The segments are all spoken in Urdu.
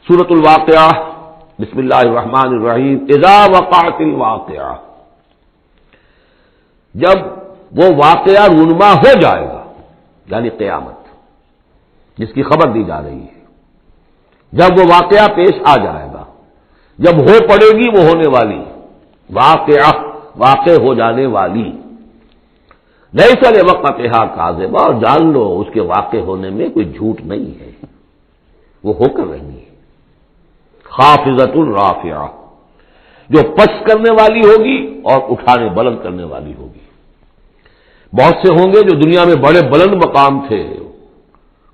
سورۃ الواقعہ، بسم اللہ الرحمن الرحیم۔ اذا وقعت الواقعہ، جب وہ واقعہ رونما ہو جائے گا، یعنی قیامت جس کی خبر دی جا رہی ہے، جب وہ واقعہ پیش آ جائے گا، جب ہو پڑے گی وہ ہونے والی واقعہ، واقع ہو جانے والی، لیس لوقتھا کاذبہ، اور جان لو اس کے واقع ہونے میں کوئی جھوٹ نہیں ہے، وہ ہو کر رہی ہے۔ خافضۃ رافعہ، جو پس کرنے والی ہوگی اور اٹھانے بلند کرنے والی ہوگی۔ بہت سے ہوں گے جو دنیا میں بڑے بلند مقام تھے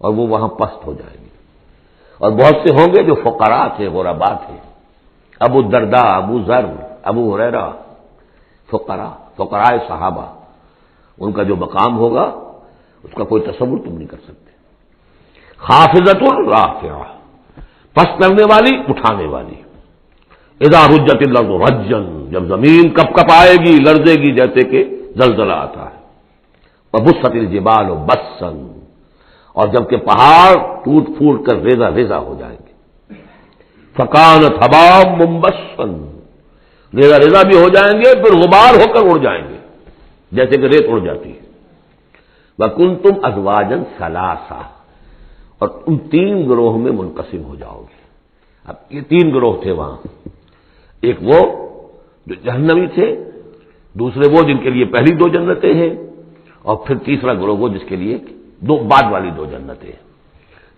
اور وہ وہاں پست ہو جائیں گے، اور بہت سے ہوں گے جو فقراء تھے، غرباء تھے، ابو الدرداء، ابو ذر، ابو ہریرہ، فقراء صحابہ، ان کا جو مقام ہوگا اس کا کوئی تصور تم نہیں کر سکتے۔ خافضۃ رافعہ، پس کرنے والی، اٹھانے والی۔ اذا رجت الارض رجا، جب زمین کپ کپ آئے گی، لرزے گی جیسے کہ زلزلہ آتا ہے۔ وبست الجبال بسا، اور جب کہ پہاڑ ٹوٹ پھوٹ کر ریزہ ریزہ ہو جائیں گے۔ فکانت ہباء منبثا، ریزہ ریزہ بھی ہو جائیں گے، پھر غبار ہو کر اڑ جائیں گے جیسے کہ ریت اڑ جاتی ہے۔ وکنتم ازواجا ثلاثا، اور تم تین گروہ میں منقسم ہو جاؤ گے۔ اب یہ تین گروہ تھے وہاں، ایک وہ جو جہنمی تھے، دوسرے وہ جن کے لیے پہلی دو جنتیں ہیں، اور پھر تیسرا گروہ وہ جس کے لیے دو بعد والی دو جنتیں ہیں۔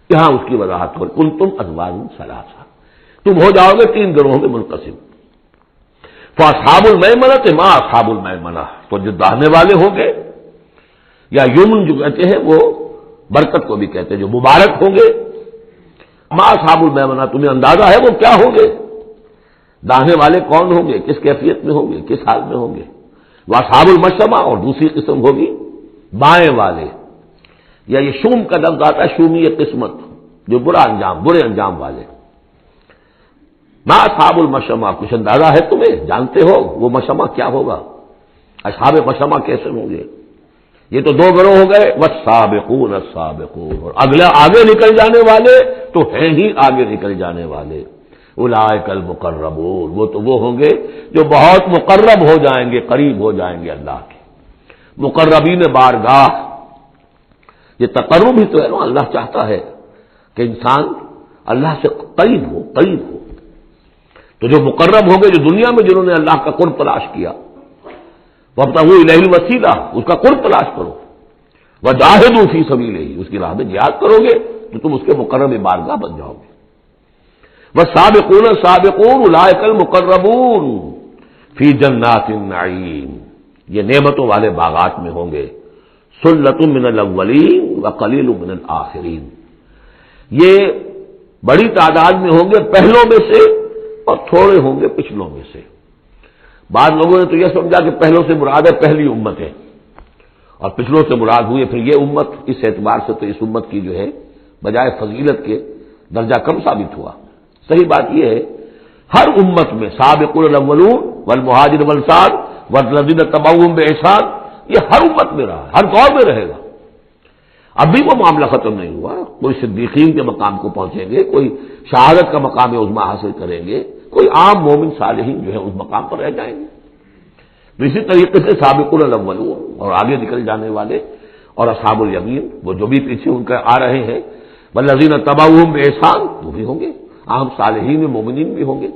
یہاں اس کی وضاحت ہو، کنتم ازواجا ثلاثا، تم ہو جاؤ گے تین گروہوں میں منقسم۔ فاصحاب المیمنۃ ما اصحاب المیمنہ، تو جو داہنے والے ہوں گے، یا یمن جو کہتے ہیں وہ برکت کو بھی کہتے ہیں، جو مبارک ہوں گے، ما اصحاب المیمنہ، تمہیں اندازہ ہے وہ کیا ہوں گے؟ داہنے والے کون ہوں گے، کس کیفیت میں ہوں گے، کس حال میں ہوں گے؟ واصحاب المشأمہ، اور دوسری قسم ہوگی بائیں والے، یا یہ شوم کا لفظ آتا ہے، شومی قسمت، جو برے انجام والے۔ ما اصحاب المشأمہ، کچھ اندازہ ہے تمہیں، جانتے ہو وہ مشأمہ کیا ہوگا، اصحاب مشأمہ کیسے ہوں گے؟ یہ تو دو گروہ ہو گئے، والسابقون السابقون، اور آگے نکل جانے والے تو ہیں ہی آگے نکل جانے والے۔ اولئک المقربون، وہ تو وہ ہوں گے جو بہت مقرب ہو جائیں گے، قریب ہو جائیں گے اللہ کے۔ مقربین بارگاہ، یہ تقرب ہی تو ہے نا، اللہ چاہتا ہے کہ انسان اللہ سے قریب ہو۔ تو جو مقرب ہوں گے، جو دنیا میں جنہوں نے اللہ کا قرب تلاش کیا، وابتغوا الیہ الوسیلہ، اس کا قرب تلاش کرو، وجاہدوا فی سبیلہ، اس کی راہ میں جہاد کرو گے تو تم اس کے مقرب بارگاہ بن جاؤ گے۔ والسابقون السابقون اولئک المقربون فی جنات النعیم، یہ نعمتوں والے باغات میں ہوں گے۔ ثلۃ من الاولین وقلیل من الآخرین، یہ بڑی تعداد میں ہوں گے پہلوں میں سے، اور تھوڑے ہوں گے پچھلوں میں سے۔ بعض لوگوں نے تو یہ سمجھا کہ پہلوں سے مراد ہے پہلی امت ہے، اور پچھلوں سے مراد ہوئی پھر یہ امت، اس اعتبار سے تو اس امت کی جو ہے بجائے فضیلت کے درجہ کم ثابت ہوا۔ صحیح بات یہ ہے، ہر امت میں سابقون الاولون والمہاجر والانصار والذین تبعوہم بإحسان، یہ ہر امت میں رہا، ہر دور میں رہے گا۔ اب بھی وہ معاملہ ختم نہیں ہوا، کوئی صدیقین کے مقام کو پہنچیں گے، کوئی شہادت کا مقام عظمیٰ حاصل کریں گے، کوئی عام مومن صالحین جو ہے اس مقام پر رہ جائیں گے۔ تو اسی طریقے سے سابقون الاولون، اور آگے نکل جانے والے، اور اصحاب الیمین، وہ جو بھی پیچھے ان کا آ رہے ہیں، والذین تبعوہم بإحسان، وہ بھی ہوں گے، عام صالحین مومنین بھی ہوں گے۔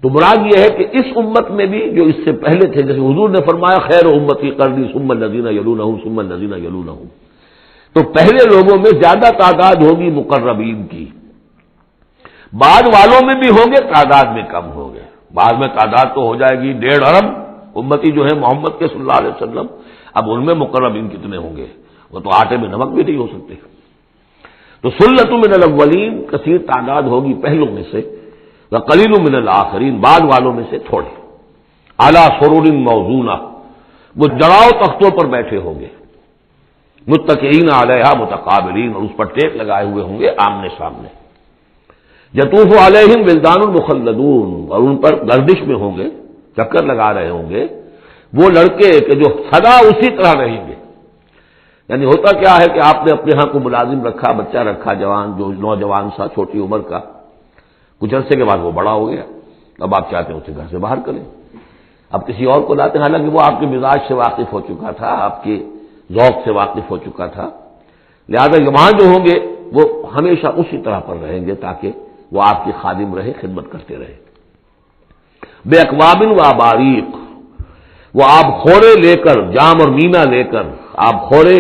تو مراد یہ ہے کہ اس امت میں بھی جو اس سے پہلے تھے، جیسے حضور نے فرمایا خیر امتی قرنی ثم الذین یلونہم ثم الذین یلونہم، تو پہلے لوگوں میں زیادہ تعداد ہوگی مقربین کی، بعد والوں میں بھی ہوں گے، تعداد میں کم ہوں گے۔ بعد میں تعداد تو ہو جائے گی 1.5 ارب امتی جو ہے محمد کے صلی اللہ علیہ وسلم، اب ان میں مقربین کتنے ہوں گے، وہ تو آٹے میں نمک بھی نہیں ہو سکتے۔ تو ثلۃ من الاولین، کثیر تعداد ہوگی پہلوں میں سے، وقلیل من الآخرین، بعد والوں میں سے تھوڑے۔ علی سرر موضونہ، وہ جڑاؤ تختوں پر بیٹھے ہوں گے، متکئین علیہا متقابلین، اور اس پر ٹیک لگائے ہوئے ہوں گے آمنے سامنے۔ یطوف علیہم ولدان مخلدون، اور ان پر گردش میں ہوں گے، چکر لگا رہے ہوں گے وہ لڑکے کہ جو سدا اسی طرح رہیں گے۔ یعنی ہوتا کیا ہے کہ آپ نے اپنے ہاں کو ملازم رکھا، بچہ رکھا، جوان جو نوجوان سا چھوٹی عمر کا، کچھ عرصے کے بعد وہ بڑا ہو گیا، اب آپ چاہتے ہیں اسے گھر سے باہر کریں، اب کسی اور کو لاتے ہیں، حالانکہ وہ آپ کے مزاج سے واقف ہو چکا تھا، آپ کے ذوق سے واقف ہو چکا تھا، لہذا وہاں جو ہوں گے وہ ہمیشہ اسی طرح پر رہیں گے تاکہ وہ آپ کی خادم رہے، خدمت کرتے رہے۔ بے اکواب و اباریق، وہ آب خورے لے کر، جام اور مینا لے کر، آب خورے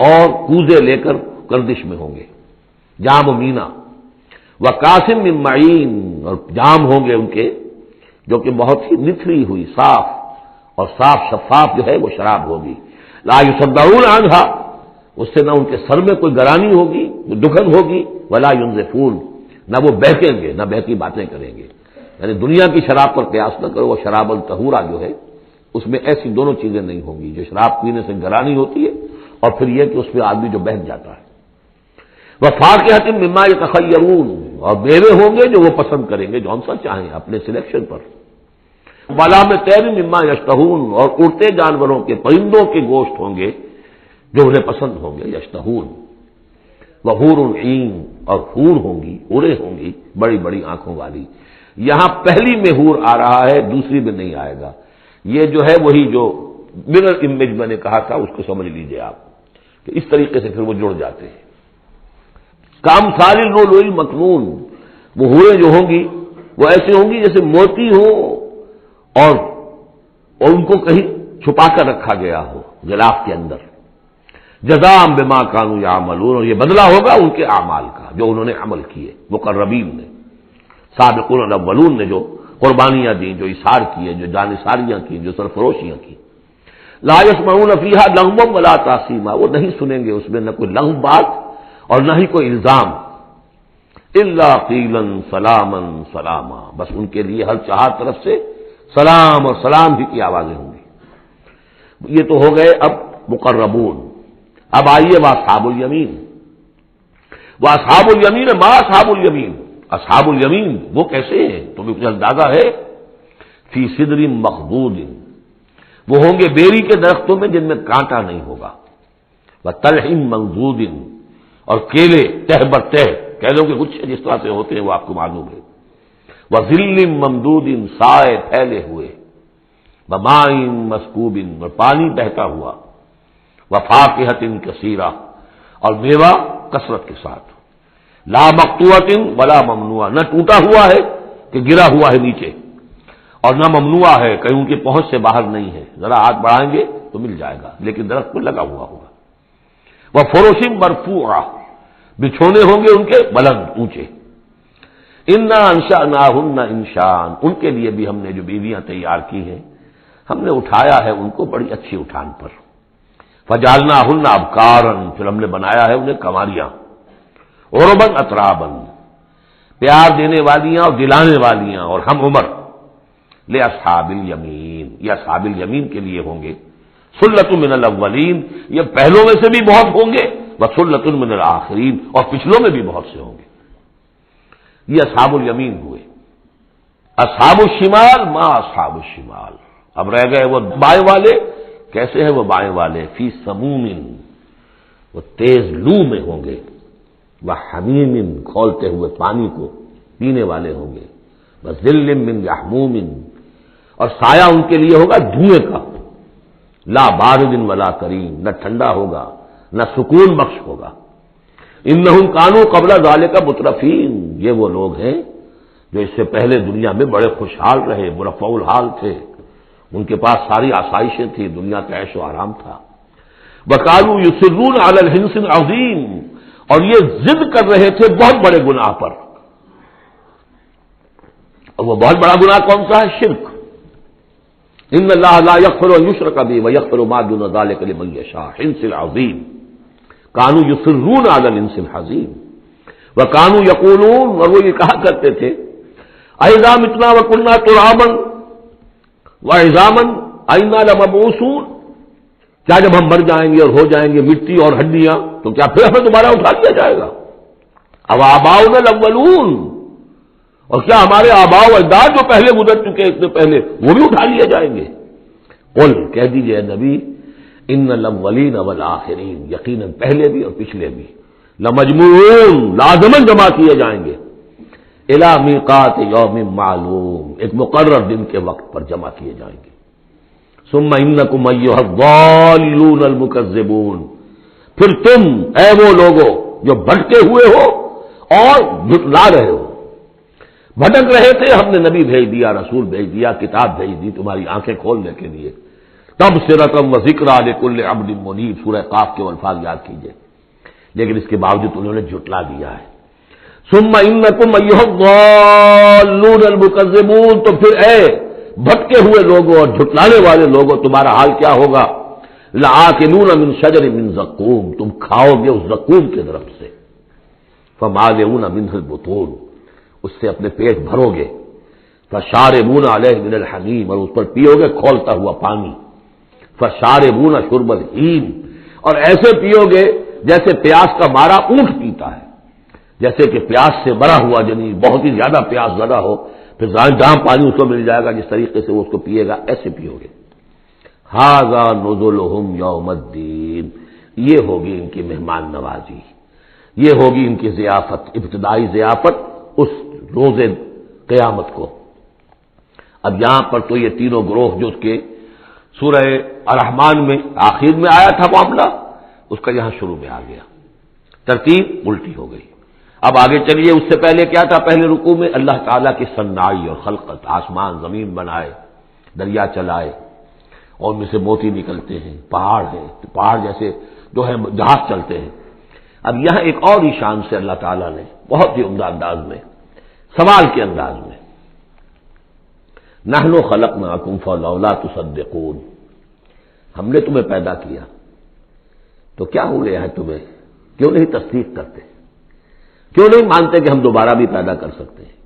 اور کوزے لے کر گردش میں ہوں گے، جام و مینا، وقاسم من معین، اور جام ہوں گے ان کے جو کہ بہت ہی نتھری ہوئی، صاف اور صاف شفاف جو ہے وہ شراب ہوگی، لا یصدعون عنہا، اس سے نہ ان کے سر میں کوئی گرانی ہوگی، دکھن ہوگی، ولا ینزفون، نہ وہ بہکیں گے، نہ بہکی باتیں کریں گے۔ یعنی دنیا کی شراب پر قیاس نہ کرو، وہ شراب الطہورہ جو ہے اس میں ایسی دونوں چیزیں نہیں ہوں گی، جو شراب پینے سے گرانی ہوتی ہے اور پھر یہ کہ اس میں آدمی جو بہک جاتا ہے۔ وفاکہۃ مما یتخیرون، اور میوے ہوں گے جو وہ پسند کریں گے، جون سا چاہیں اپنے سلیکشن پر۔ ولحم طیر مما یشتہون، اور اڑتے جانوروں کے، پرندوں کے گوشت ہوں گے جو انہیں پسند ہوں گے، یشتہون۔ وحور عین، اور حور ہوں گی، حوریں ہوں گی بڑی بڑی آنکھوں والی۔ یہاں پہلی میں حور آ رہا ہے، دوسری میں نہیں آئے گا، یہ جو ہے وہی جو مرر امیج میں نے کہا تھا اس کو سمجھ لیجئے آپ، کہ اس طریقے سے پھر وہ جڑ جاتے ہیں۔ کام سال اللؤلؤ المکنون، وہ حوریں جو ہوں گی وہ ایسے ہوں گی جیسے موتی ہو اور ان کو کہیں چھپا کر رکھا گیا ہو غلاف کے اندر۔ جزاء بما كانوا يعملون، اور یہ بدلہ ہوگا ان کے اعمال کا جو انہوں نے عمل کیے، مقربین نے، سابقون الاولون نے جو قربانیاں دیں، جو اثار کیے، جو جانثاریاں کی، جو سرفروشیاں کی۔ لا يسمعون فيها لغوا ولا تاثیما، وہ نہیں سنیں گے اس میں نہ کوئی لغو بات اور نہ ہی کوئی الزام، الا قیلا سلاما سلاما، بس ان کے لیے ہر چہار طرف سے سلام اور سلام ہی کی آوازیں ہوں گی۔ یہ تو ہو گئے اب مقربون۔ اب آئیے واصحاب الیمین، واصحاب الیمین، ما اصحاب الیمین، اصحاب الیمین وہ کیسے ہیں تمہیں کچھ اندازہ ہے؟ فی صدر مخضود، وہ ہوں گے بیری کے درختوں میں جن میں کانٹا نہیں ہوگا، وطلح منضود، اور کیلے تہ بر تہ، کیلوں کے گچھے جس طرح سے ہوتے ہیں وہ آپ کو معلوم ہے، وظل ممدود، سائے پھیلے ہوئے، وماء مسکوب، اور پانی بہتا ہوا، وفاکہۃ کثیرہ، اور میوہ کثرت کے ساتھ، لا مقطوعۃ ولا ممنوعہ، نہ ٹوٹا ہوا ہے کہ گرا ہوا ہے نیچے، اور نہ ممنوع ہے کہیں ان کی پہنچ سے باہر نہیں ہے، ذرا ہاتھ بڑھائیں گے تو مل جائے گا لیکن درخت پر لگا ہوا ہوگا۔ وفرش مرفوعہ، بچھونے ہوں گے ان کے بلند اونچے۔ انا انشأناہن انشاء، ان کے لیے بھی ہم نے جو بیویاں تیار کی ہیں ہم نے اٹھایا ہے ان کو بڑی اچھی اٹھان پر۔ فجعلناہن ابکارا، پھر ہم نے بنایا ہے انہیں کنواریاں، عربا اترابا، پیار دینے والیاں اور دلانے والیاں اور ہم عمر، لاصحاب الیمین، یہ اصحاب الیمین کے لیے ہوں گے، سلۃ من الاولین، یہ پہلوں میں سے بھی بہت ہوں گے، وسلۃ من الآخرین، اور پچھلوں میں بھی بہت سے ہوں گے۔ یہ اصحاب الیمین ہوئے۔ اصحاب الشمال، ما اصحاب الشمال، اب رہ گئے وہ بائیں والے، کیسے ہیں وہ بائیں والے؟ فی سموم، وہ تیز لو میں ہوں گے، وحمیم، کھولتے ہوئے پانی کو پینے والے ہوں گے، وظل من یحموم، اور سایہ ان کے لیے ہوگا دھوئیں کا، لا بارد ولا کریم، نہ ٹھنڈا ہوگا نہ سکون بخش ہوگا۔ انہم کانوا قبل ذلک مترفین، یہ وہ لوگ ہیں جو اس سے پہلے دنیا میں بڑے خوشحال رہے، مرفع الحال تھے، ان کے پاس ساری آسائشیں تھیں، دنیا کا عیش و آرام تھا۔ وقالوا یصرون علی الحنث العظیم، اور یہ ضد کر رہے تھے بہت بڑے گناہ پر، اور وہ بہت بڑا گناہ کون سا ہے؟ شرک۔ ان اللہ لا یغفر ان یشرک بہ ویغفر ما دون ذلک لمن یشاء، حنث العظیم، کانوا یصرون علی الحنث العظیم، وکانوا یقولون، اور وہ یہ کہا کرتے تھے، اذا متنا وکنا ترابا وعظاما اینا لمبعوثون، کیا جب ہم مر جائیں گے اور ہو جائیں گے مٹی اور ہڈیاں تو کیا پھر ہمیں دوبارہ اٹھا لیا جائے گا؟ اب آباؤنا الاولون، اور کیا ہمارے آباء و اجداد جو پہلے گزر چکے اتنے پہلے وہ بھی اٹھا لیے جائیں گے؟ قل، کہہ دیجئے نبی، ان الاولین والآخرین، یقیناً پہلے بھی اور پچھلے بھی، لمجموعون، لازماً جمع کیے جائیں گے، الی میقات یوم معلوم، ایک مقرر دن کے وقت پر جمع کیے جائیں گے. ثم انکم ایھا الضالون المکذبون، پھر تم اے وہ لوگوں جو بھٹکے ہوئے ہو اور جھٹلا رہے ہو. بھٹک رہے تھے، ہم نے نبی بھیج دیا، رسول بھیج دیا، کتاب بھیج دی تمہاری آنکھیں کھولنے کے لیے. تبصرۃ و ذکریٰ لکل عبد منیب، سورہ قاف کے الفاظ یاد کیجئے. لیکن اس کے باوجود انہوں نے جھٹلا دیا ہے. ثم انکم ایھا الضالون المکذبون، تو پھر اے بھٹکے ہوئے لوگوں اور جھٹلانے والے لوگوں، تمہارا حال کیا ہوگا؟ لآکلون من شجر من زقوم، تم کھاؤ گے اس زقوم کے درخت سے. فمالئون منہ البطون، اس سے اپنے پیٹ بھرو گے. فشاربون علیہ من الحمیم، اور اس پر پیو گے کھولتا ہوا پانی. فشاربون شرب الہیم، اور ایسے پیو گے جیسے پیاس کا مارا اونٹ پیتا ہے. جیسے کہ پیاس سے مرا ہوا جنین، بہت ہی زیادہ پیاس زدہ ہو، پھر جہاں پانی اس کو مل جائے گا جس طریقے سے وہ اس کو پیے گا، ایسے پیو گے. ھذا نزلھم یوم الدین، یہ ہوگی ان کی مہمان نوازی، یہ ہوگی ان کی ضیافت، ابتدائی ضیافت اس روز قیامت کو. اب یہاں پر تو یہ تینوں گروہ جو اس کے سورہ الرحمن میں آخر میں آیا تھا معاملہ، اس کا یہاں شروع میں آ گیا، ترتیب الٹی ہو گئی. اب آگے چلیے، اس سے پہلے کیا تھا؟ پہلے رکوع میں اللہ تعالیٰ کی صنعائی اور خلقت، آسمان زمین بنائے، دریا چلائے اور ان میں سے موتی نکلتے ہیں، پہاڑ ہیں، پہاڑ جیسے جو ہے جہاز چلتے ہیں. اب یہاں ایک اور ہی شان سے اللہ تعالیٰ نے بہت ہی عمدہ انداز میں، سوال کے انداز میں، نحن خلقناکم فلولا تصدقون، ہم نے تمہیں پیدا کیا تو کیا ہو گیا ہے تمہیں، کیوں نہیں تصدیق کرتے، کیوں نہیں مانتے کہ ہم دوبارہ بھی پیدا کر سکتے ہیں؟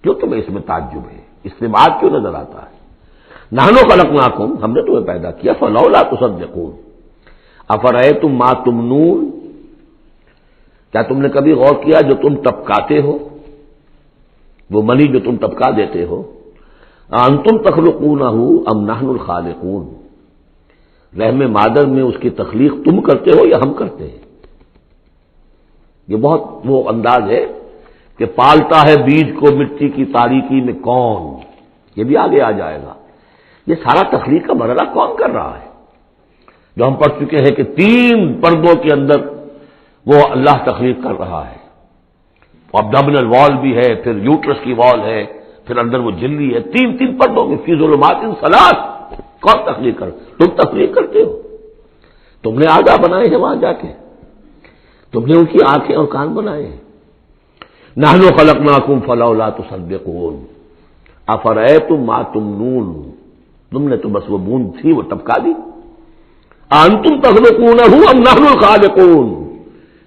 کیوں تمہیں اس میں تعجب ہے، استبعاد کیوں نظر آتا ہے؟ نحن خلقناکم، ہم نے تمہیں پیدا کیا، فلولا تصدقون افرأیتم ما تمنون، کیا تم نے کبھی غور کیا جو تم ٹپکاتے ہو، وہ منی جو تم ٹپکا دیتے ہو؟ انتم تخلقونہ ام نحن الخالقون، رحم مادر میں اس کی تخلیق تم کرتے ہو یا ہم کرتے ہیں؟ یہ بہت وہ انداز ہے کہ پالتا ہے بیج کو مٹی کی تاریکی میں کون، یہ بھی آگے آ جائے گا. یہ سارا تخلیق کا مرحلہ کون کر رہا ہے؟ جو ہم پڑھ چکے ہیں کہ 3 پردوں کے اندر وہ اللہ تخلیق کر رہا ہے. ابڈومینل وال بھی ہے، پھر یوٹرس کی وال ہے، پھر اندر وہ جھلی ہے، 3 پردوں میں، فی ظلمات ثلاث. کون تخلیق کر؟ تم تخلیق کرتے ہو، تم نے آگاہ بنائے ہیں وہاں جا کے، تم نے ان کی آنکھیں اور کان بنائے ہیں. نحن خلقناکم فلولا تصدقون افرأیتم ما تمنون، تم نے تو بس وہ بوند تھی وہ ٹپکا دی. انتم تخلقونہ ام نحن الخالقون،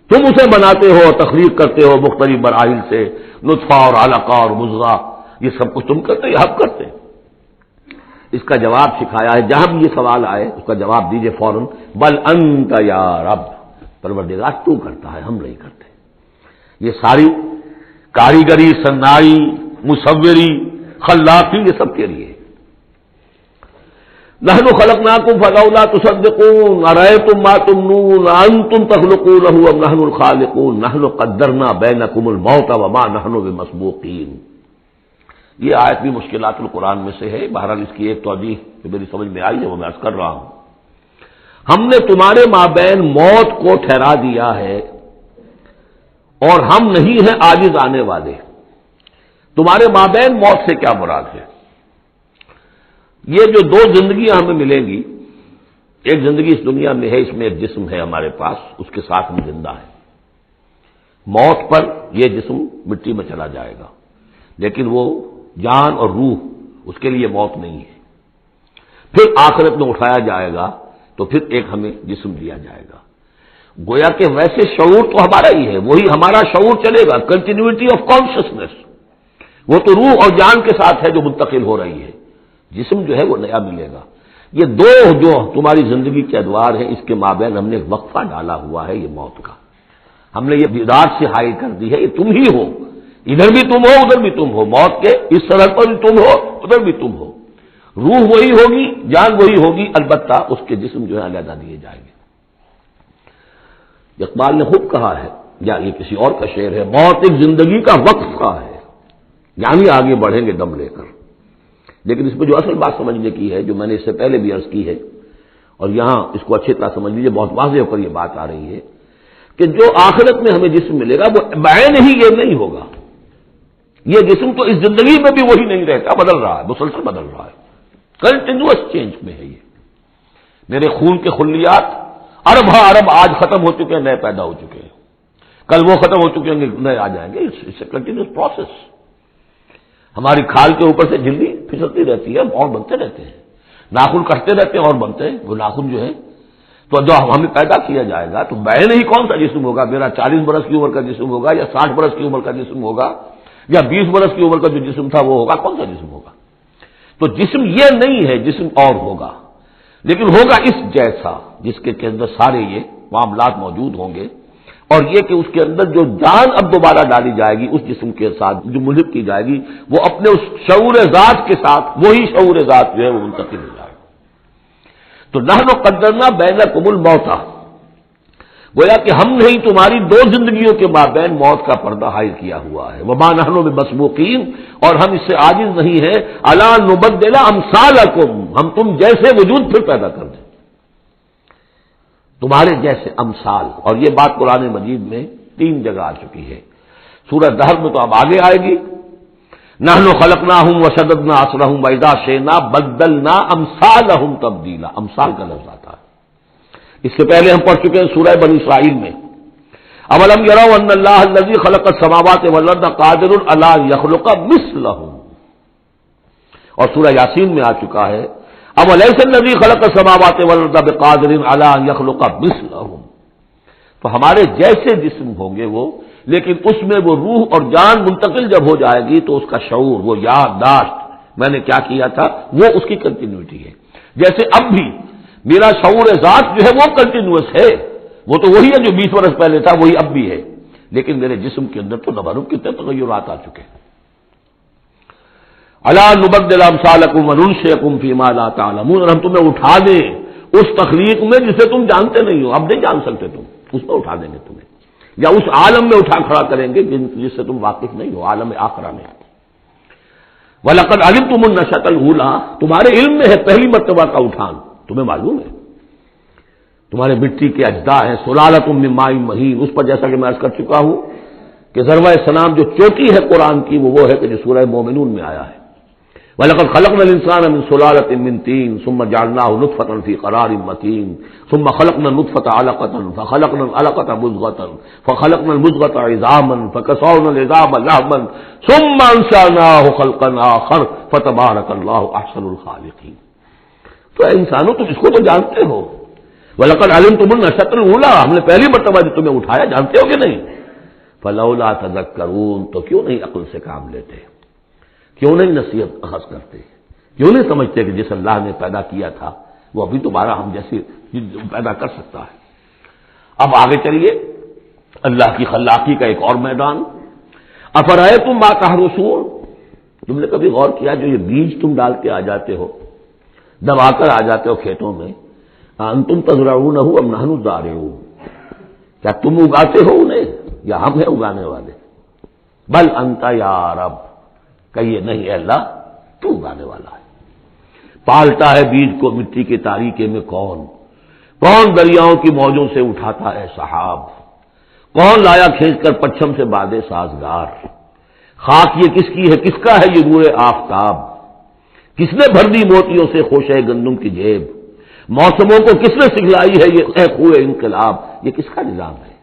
تم اسے بناتے ہو، تخلیق کرتے ہو مختلف مراحل سے، نطفہ اور علقہ اور مضغہ، یہ سب کچھ تم کرتے ہو یا ہم کرتے ہیں؟ اس کا جواب سکھایا ہے. جہاں بھی یہ سوال آئے اس کا جواب دیجئے فوراً، بل انت یا رب، پروردگار تو کرتا ہے، ہم نہیں کرتے. یہ ساری کاریگری، صنائی، مصوری، خلاقی، یہ سب کے لیے. نحن خلقناکم فلولا تصدقون ارأیتم ما تمنون انتم تخلقونہ ام نحن الخالقون نحن قدرنا بینکم الموت وما نحن بمسبوقین. یہ آیت بھی مشکلات القرآن میں سے ہے. بہرحال اس کی ایک توجیہ جو میری سمجھ میں آئی ہے وہ میں عرض کر رہا ہوں. ہم نے تمہارے مابین موت کو ٹھہرا دیا ہے اور ہم نہیں ہیں عاجز آنے والے. تمہارے مابین موت سے کیا مراد ہے؟ یہ جو 2 زندگیاں ہمیں ملیں گی، ایک زندگی اس دنیا میں ہے، اس میں ایک جسم ہے ہمارے پاس، اس کے ساتھ ہم زندہ ہیں. موت پر یہ جسم مٹی میں چلا جائے گا، لیکن وہ جان اور روح اس کے لیے موت نہیں ہے. پھر آخرت میں اٹھایا جائے گا تو پھر ایک ہمیں جسم دیا جائے گا. گویا کہ ویسے شعور تو ہمارا ہی ہے، وہی ہمارا شعور چلے گا، کنٹینیوٹی آف کانشسنس، وہ تو روح اور جان کے ساتھ ہے جو منتقل ہو رہی ہے. جسم جو ہے وہ نیا ملے گا. یہ 2 جو تمہاری زندگی کے ادوار ہیں، اس کے مابین ہم نے ایک وقفہ ڈالا ہوا ہے، یہ موت کا. ہم نے یہ بیدار سے حائل کر دی ہے، یہ تم ہی ہو، ادھر بھی تم ہو ادھر بھی تم ہو، موت کے اس سرحد پر بھی تم ہو ادھر بھی تم ہو. روح وہی ہوگی، جان وہی ہوگی، البتہ اس کے جسم جو ہے علیحدہ دیے جائیں گے. اقبال نے خوب کہا ہے یا یہ کسی اور کا شعر ہے، موت ایک زندگی کا وقفہ ہے، یعنی آگے بڑھیں گے دم لے کر۔ لیکن اس میں جو اصل بات سمجھنے کی ہے، جو میں نے اس سے پہلے بھی عرض کی ہے، اور یہاں اس کو اچھی طرح سمجھ لیجیے، بہت واضح ہو کر یہ بات آ رہی ہے کہ جو آخرت میں ہمیں جسم ملے گا وہ بعین ہی یہ نہیں ہوگا۔ یہ جسم تو اس زندگی میں بھی وہی نہیں رہتا، بدل رہا ہے، مسلسل بدل رہا ہے، کنٹینیوس چینج میں ہے یہ۔ میرے خون کے خلیات ارب ارب آج ختم ہو چکے ہیں، نئے پیدا ہو چکے ہیں، کل وہ ختم ہو چکے ہیں، نئے آ جائیں گے۔ It's a continuous process. ہماری کھال کے اوپر سے جلدی پھسلتی رہتی ہے اور بنتے رہتے ہیں، ناخن کٹتے رہتے ہیں اور بنتے ہیں وہ ناخن جو ہے۔ تو جو ہمیں پیدا کیا جائے گا تو بعین ہی کون سا جسم ہوگا؟ میرا 40 برس کی عمر کا جسم ہوگا یا 60 برس کی عمر کا جسم ہوگا یا 20 برس کی عمر کا جو جسم تھا وہ ہوگا؟ کون سا جسم ہوگا؟ تو جسم یہ نہیں ہے، جسم اور ہوگا، لیکن ہوگا اس جیسا جس کے اندر سارے یہ معاملات موجود ہوں گے، اور یہ کہ اس کے اندر جو جان اب دوبارہ ڈالی جائے گی اس جسم کے ساتھ جو ملحق کی جائے گی، وہ اپنے اس شعور ذات کے ساتھ وہی شعور ذات جو ہے وہ منتقل ہو جائے گا۔ تو نحن قدرنا بینکم الموت، گویا کہ ہم نے تمہاری دو زندگیوں کے مابین موت کا پردہ حائل کیا ہوا ہے۔ وما نحن بمسبوقین، اور ہم اس سے عاجز نہیں ہیں، الا نبدل امثالکم، ہم تم جیسے وجود پھر پیدا کر دیں، تمہارے جیسے امثال۔ اور یہ بات قرآن مجید میں 3 جگہ آ چکی ہے، سورہ دہر میں تو اب آگے آئے گی، نحن خلقناہم وشددنا اسرہم واذا شئنا بدلنا امثالہم تبدیلا، امثال کا لفظ آتا ہے۔ اس سے پہلے ہم پڑھ چکے ہیں سورہ بنی اسرائیل میں، اولم یروا ان اللہ الذی خلق السماوات والارض قادر علی ان یخلق مثلہم، اور سورہ یاسین میں آ چکا ہے اولیس الذی خلق السماوات والارض بقادر علی ان یخلق مثلہم۔ تو ہمارے جیسے جسم ہوں گے وہ، لیکن اس میں وہ روح اور جان منتقل جب ہو جائے گی تو اس کا شعور، وہ یادداشت میں نے کیا کیا تھا، وہ اس کی کنٹینیوٹی ہے۔ جیسے اب بھی میرا شعور ذات جو ہے وہ کنٹینیوس ہے، وہ تو وہی ہے جو 20 برس پہلے تھا، وہی اب بھی ہے، لیکن میرے جسم کے اندر تو نہ معلوم کتنے تغیرات آ چکے ہیں۔ الا نبدل امثالکم وننشئکم فیما لا تعلمون، اور ہم تمہیں اٹھا دیں اس تخلیق میں جسے تم جانتے نہیں ہو، اب نہیں جان سکتے تم، اس میں اٹھا دیں گے تمہیں، یا اس عالم میں اٹھا کھڑا کریں گے جس سے تم واقف نہیں ہو، عالم آخرہ میں۔ وَلَقَدْ عَلِمْتُمُ النَّشْأَةَ الْأُولَىٰ، تمہارے علم میں ہے پہلی مرتبہ کا اٹھان، تمہیں معلوم ہے، تمہارے مٹی کے اجزاء ہیں، سلالۃ من ماء مہین، اس پر جیسا کہ میں عرض کر چکا ہوں کہ ذروہ سلام جو چوٹی ہے قرآن کی وہ ہے کہ جو سورہ مومنون میں آیا ہے، وَلَقَدْ خَلَقْنَا الْإِنسَانَ مِنْ سُلَالَةٍ مِنْ طِينٍ ثُمَّ جَعَلْنَاهُ نُطْفَةً فِي قَرَارٍ مَكِينٍ ثُمَّ خَلَقْنَا النُّطْفَةَ عَلَقَةً فَخَلَقْنَا الْعَلَقَةَ مُضْغَةً فَخَلَقْنَا الْمُضْغَةَ عِظَامًا فَكَسَوْنَا الْعِظَامَ لَحْمًا ثُمَّ أَنشَأْنَاهُ خَلْقًا آخَرَ فَتَبَارَكَ اللَّهُ أَحْسَنُ الْخَالِقِينَ۔ تو اے انسانوں تم اس کو تو جانتے ہو، وَلَقَدْ عَلِمْتُمُ النَّشْأَةَ الْأُولَىٰ، ہم نے پہلی مرتبہ جو تمہیں اٹھایا جانتے ہو کہ نہیں، فَلَوْلَا تَذَكَّرُونَ، تو کیوں نہیں عقل سے کام لیتے، کیوں نہیں نصیحت اخذ کرتے، کیوں نہیں سمجھتے کہ جس اللہ نے پیدا کیا تھا وہ ابھی دوبارہ ہم جیسے پیدا کر سکتا ہے۔ اب آگے چلیے، اللہ کی خلاقی کا ایک اور میدان، افرأیتم ما تحرثون، تم نے کبھی غور کیا جو یہ بیج تم ڈال کے آ جاتے ہو، دبا کر آ جاتے ہو کھیتوں میں، انتم تزرعونہ ام نحن الزارعون، کیا تم اگاتے ہو انہیں یا ہم ہیں اگانے والے؟ بل انت یا رب، کہیے نہیں اے اللہ تو اگانے والا ہے۔ پالتا ہے بیج کو مٹی کے تاریکے میں کون دریاؤں کی موجوں سے اٹھاتا ہے سحاب، کون لایا کھینچ کر پچھم سے بادے سازگار، خاک یہ کس کی ہے، کس کا ہے یہ روئے آفتاب، کس نے بھر دی موتیوں سے خوشہ گندم کی جیب، موسموں کو کس نے سکھلائی ہے یہ اے خوئے انقلاب، یہ کس کا نظام ہے؟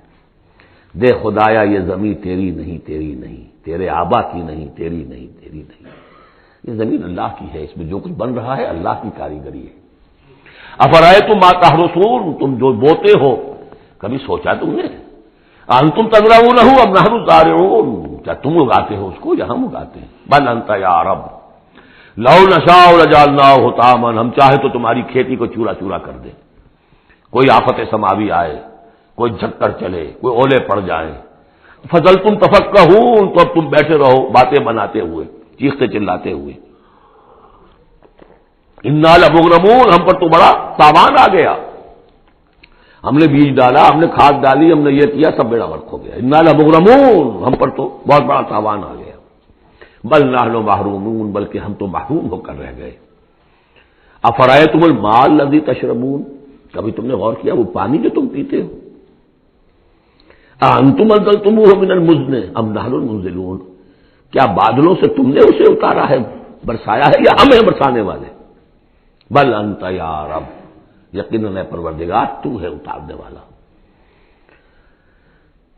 دے خدایا یہ زمین تیری نہیں، تیری نہیں، تیرے آبا کی نہیں، تیری نہیں، تیری نہیں، یہ زمین اللہ کی ہے، اس میں جو کچھ بن رہا ہے اللہ کی کاریگری ہے۔ افرأیتم ما تحرثون، تم جو بوتے ہو کبھی سوچا تم نے، انتم تزرعونہ ام نحن الزارعون، کیا تم اگاتے ہو اس کو یا ہم اگاتے ہیں؟ بل انت یا رب لو نشاء لجعلناہ حطاما، ہم چاہے تو تمہاری کھیتی کو چورا چورا کر دیں، کوئی آفت سماوی آئے، کوئی جھکڑ چلے، کوئی اولے پڑ جائیں، فظلتم تفکہون، تو اب تم بیٹھے رہو باتیں بناتے ہوئے، چیختے چلاتے ہوئے، انا لمغرمون، ہم پر تو بڑا تاوان آ گیا، ہم نے بیج ڈالا، ہم نے کھاد ڈالی، ہم نے یہ کیا، سب بیڑا غرق ہو گیا، انا لمغرمون، ہم پر تو بہت بڑا تاوان آ گیا، بل نحن محرومون، بلکہ ہم تو محروم ہو کر رہ گئے۔ افرأیتم الماء الذی تشربون، کبھی تم نے غور کیا وہ پانی جو تم پیتے ہو، اانتم انزلتموہ من المزن ام نحن المنزلون، کیا بادلوں سے تم نے اسے اتارا ہے، برسایا ہے، یا ہم ہیں برسانے والے؟ بل انت یا رب، یقیناً پروردگار تو ہے اتارنے والا۔